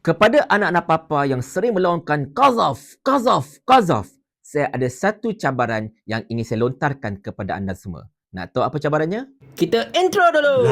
Kepada anak-anak papa yang sering melaungkan Qazaf, saya ada satu cabaran yang ingin saya lontarkan kepada anda semua. Nak tahu apa cabarannya? Kita intro dulu.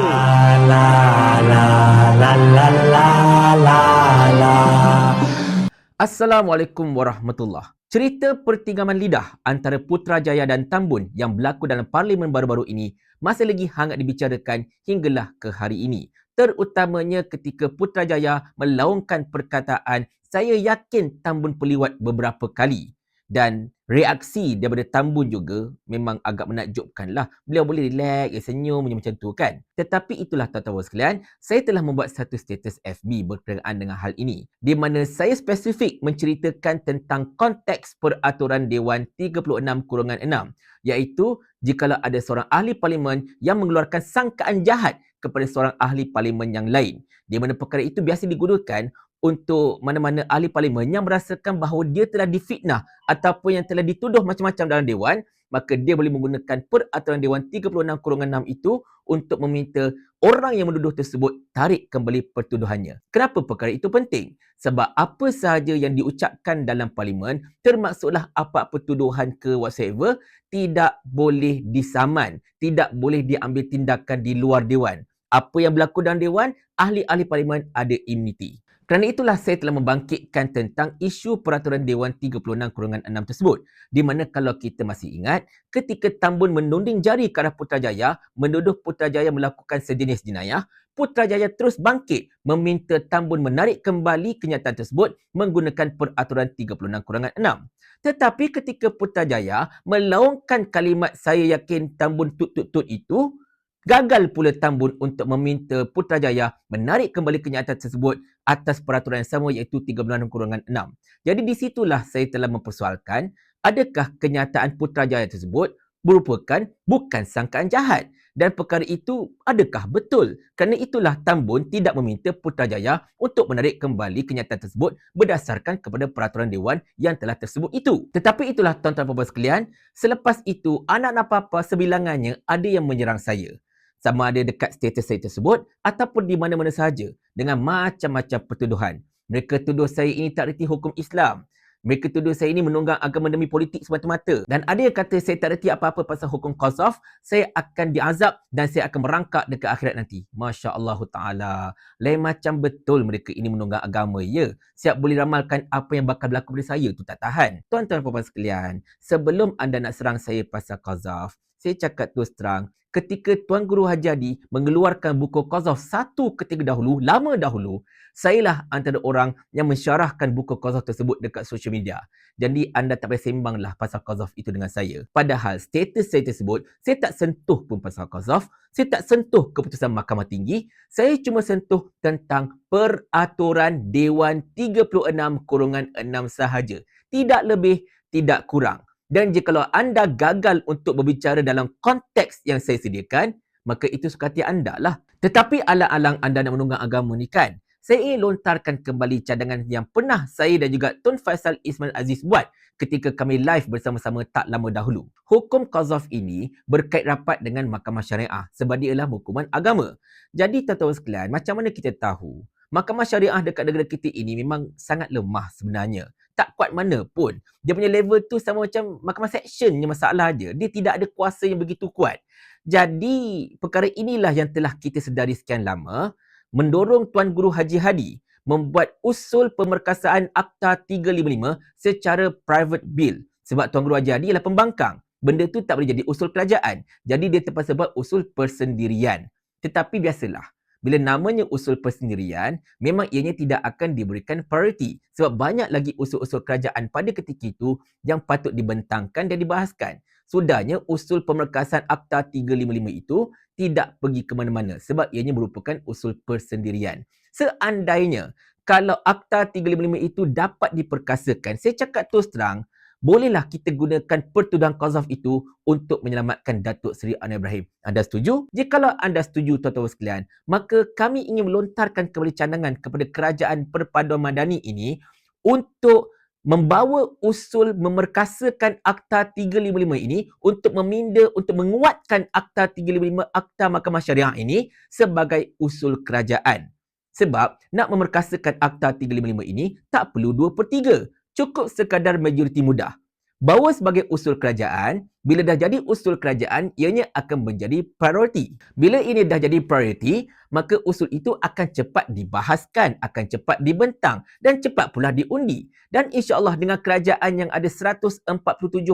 Assalamualaikum warahmatullahi. Cerita pertinggaman lidah antara Putrajaya dan Tambun yang berlaku dalam parlimen baru-baru ini masih lagi hangat dibicarakan hinggalah ke hari ini. Terutamanya ketika Putrajaya melaungkan perkataan, saya yakin Tambun peliwat beberapa kali. Dan reaksi daripada Tambun juga memang agak menakjubkan lah. Beliau boleh relax, senyum macam tu kan. Tetapi itulah tuan-tuan sekalian, saya telah membuat satu status FB berkenaan dengan hal ini. Di mana saya spesifik menceritakan tentang konteks peraturan Dewan 36/6. Iaitu, jikalau ada seorang ahli parlimen yang mengeluarkan sangkaan jahat kepada seorang ahli parlimen yang lain. Di mana perkara itu biasa digunakan untuk mana-mana ahli parlimen yang merasakan bahawa dia telah difitnah ataupun yang telah dituduh macam-macam dalam Dewan, maka dia boleh menggunakan peraturan Dewan 36/6 itu untuk meminta orang yang menuduh tersebut tarik kembali pertuduhannya. Kenapa perkara itu penting? Sebab apa sahaja yang diucapkan dalam parlimen, termasuklah apa-apa tuduhan ke whatsoever, tidak boleh disaman, tidak boleh diambil tindakan di luar Dewan. Apa yang berlaku dalam Dewan, ahli-ahli parlimen ada imuniti. Kerana itulah saya telah membangkitkan tentang isu peraturan Dewan 36/6 tersebut. Di mana kalau kita masih ingat, ketika Tambun menunding jari ke arah Putrajaya, menuduh Putrajaya melakukan sejenis jenayah, Putrajaya terus bangkit meminta Tambun menarik kembali kenyataan tersebut menggunakan peraturan 36/6. Tetapi ketika Putrajaya melaungkan kalimat saya yakin Tambun tut-tut-tut itu, gagal pula Tambun untuk meminta Putrajaya menarik kembali kenyataan tersebut atas peraturan yang sama iaitu 36/6. Jadi di situlah saya telah mempersoalkan, adakah kenyataan Putrajaya tersebut merupakan bukan sangkaan jahat? Dan perkara itu adakah betul? Kerana itulah Tambun tidak meminta Putrajaya untuk menarik kembali kenyataan tersebut berdasarkan kepada peraturan Dewan yang telah tersebut itu. Tetapi itulah tuan-tuan dan puan sekalian, selepas itu anak-anak papa sebilangannya ada yang menyerang saya. Sama ada dekat status saya tersebut ataupun di mana-mana sahaja dengan macam-macam pertuduhan. Mereka tuduh saya ini tak reti hukum Islam. Mereka tuduh saya ini menunggang agama demi politik semata-mata. Dan ada yang kata saya tak reti apa-apa pasal hukum qazaf, saya akan diazab dan saya akan merangkak dekat akhirat nanti. Masya Allah Ta'ala. Lain macam betul mereka ini menunggang agama, ya. Siap boleh ramalkan apa yang bakal berlaku pada saya, tu tak tahan. Tuan-tuan dan puan sekalian, sebelum anda nak serang saya pasal qazaf, saya cakap terus terang, ketika Tuan Guru Haji Hadi mengeluarkan buku qazaf satu ketika dahulu, lama dahulu, sayalah antara orang yang mensyarahkan buku qazaf tersebut dekat social media. Jadi anda tak payah sembanglah pasal qazaf itu dengan saya. Padahal status saya tersebut, saya tak sentuh pun pasal qazaf, saya tak sentuh keputusan Mahkamah Tinggi, saya cuma sentuh tentang peraturan Dewan 36/6 sahaja. Tidak lebih, tidak kurang. Dan jikalau anda gagal untuk berbicara dalam konteks yang saya sediakan, maka itu suka hati anda lah. Tetapi alang-alang anda nak menunggang agama ni kan, saya ingin lontarkan kembali cadangan yang pernah saya dan juga Tun Faisal Ismail Aziz buat ketika kami live bersama-sama tak lama dahulu. Hukum qazaf ini berkait rapat dengan Mahkamah Syariah sebab dia adalah hukuman agama. Jadi tuan-tuan sekalian, macam mana kita tahu Mahkamah Syariah dekat negara kita ini memang sangat lemah sebenarnya. Tak kuat mana pun. Dia punya level tu sama macam mahkamah section je masalah dia. Dia tidak ada kuasa yang begitu kuat. Jadi, perkara inilah yang telah kita sedari sekian lama, mendorong Tuan Guru Haji Hadi membuat usul pemerkasaan Akta 355 secara private bill. Sebab Tuan Guru Haji Hadi adalah pembangkang. Benda tu tak boleh jadi usul kerajaan. Jadi dia terpaksa buat usul persendirian. Tetapi biasalah, bila namanya usul persendirian, memang ianya tidak akan diberikan priority. Sebab banyak lagi usul-usul kerajaan pada ketika itu yang patut dibentangkan dan dibahaskan. Sudahnya usul pemerkasan Akta 355 itu tidak pergi ke mana-mana sebab ianya merupakan usul persendirian. Seandainya kalau Akta 355 itu dapat diperkasakan, saya cakap terus terang, bolehlah kita gunakan pertuduhan qazaf itu untuk menyelamatkan Datuk Seri Anwar Ibrahim. Anda setuju? Jikalau anda setuju tuan-tuan sekalian, maka kami ingin melontarkan kembali cadangan kepada Kerajaan Perpaduan Madani ini untuk membawa usul memerkasakan Akta 355 ini untuk meminda, untuk menguatkan Akta 355, Akta Mahkamah Syariah ini sebagai usul kerajaan. Sebab nak memerkasakan Akta 355 ini tak perlu 2/3. Cukup sekadar majoriti mudah. Bahawa sebagai usul kerajaan, bila dah jadi usul kerajaan, ianya akan menjadi prioriti. Bila ini dah jadi prioriti, maka usul itu akan cepat dibahaskan, akan cepat dibentang dan cepat pula diundi. Dan insya-Allah dengan kerajaan yang ada 147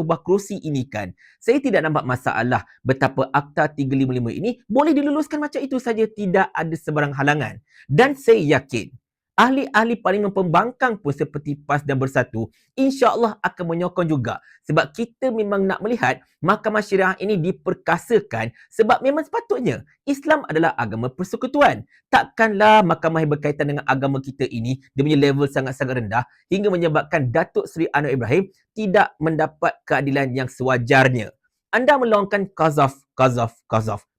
buah kerusi ini kan, saya tidak nampak masalah betapa Akta 355 ini boleh diluluskan macam itu saja, tidak ada sebarang halangan. Dan saya yakin ahli-ahli Parlimen Pembangkang pun seperti PAS dan Bersatu insya-Allah akan menyokong juga, sebab kita memang nak melihat Mahkamah Syariah ini diperkasakan, sebab memang sepatutnya Islam adalah agama persekutuan. Takkanlah mahkamah yang berkaitan dengan agama kita ini dia punya level sangat-sangat rendah hingga menyebabkan Datuk Seri Anwar Ibrahim tidak mendapat keadilan yang sewajarnya. Anda meluangkan qazaf.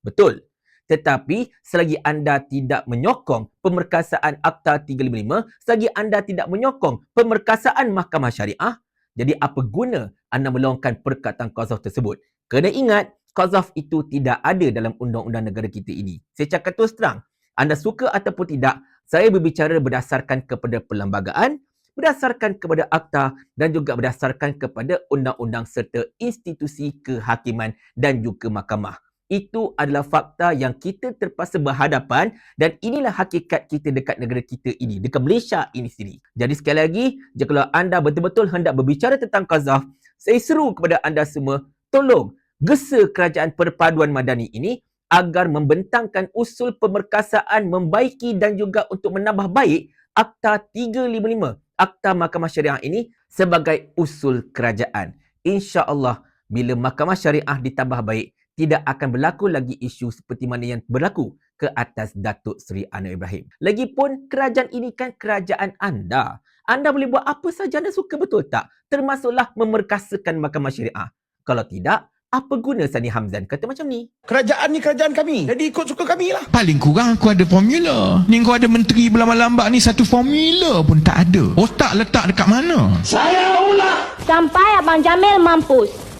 Betul. Tetapi selagi anda tidak menyokong pemerkasaan Akta 355, selagi anda tidak menyokong pemerkasaan Mahkamah Syariah, jadi apa guna anda meluangkan perkataan qazaf tersebut? Kena ingat, qazaf itu tidak ada dalam undang-undang negara kita ini. Saya cakap terus terang, anda suka ataupun tidak, saya berbicara berdasarkan kepada perlembagaan, berdasarkan kepada akta dan juga berdasarkan kepada undang-undang serta institusi kehakiman dan juga mahkamah. Itu adalah fakta yang kita terpaksa berhadapan dan inilah hakikat kita dekat negara kita ini, dekat Malaysia ini sendiri. Jadi sekali lagi, jika anda betul-betul hendak berbicara tentang qazaf, saya seru kepada anda semua, tolong gesa Kerajaan Perpaduan Madani ini agar membentangkan usul pemerkasaan membaiki dan juga untuk menambah baik Akta 355, Akta Mahkamah Syariah ini sebagai usul kerajaan. InsyaAllah, bila Mahkamah Syariah ditambah baik, tidak akan berlaku lagi isu seperti mana yang berlaku ke atas Datuk Seri Anwar Ibrahim. Lagipun kerajaan ini kan kerajaan anda. Anda boleh buat apa saja anda suka, betul tak? Termasuklah memerkasakan Mahkamah Syariah. Kalau tidak, apa guna Sani Hamzan kata macam ni? Kerajaan ni kerajaan kami. Jadi ikut suka kami lah. Paling kurang aku ada formula. Ni kau ada menteri berlambak-lambak ni, satu formula pun tak ada. Otak letak dekat mana? Saya ulah. Sampai Abang Jamil mampus.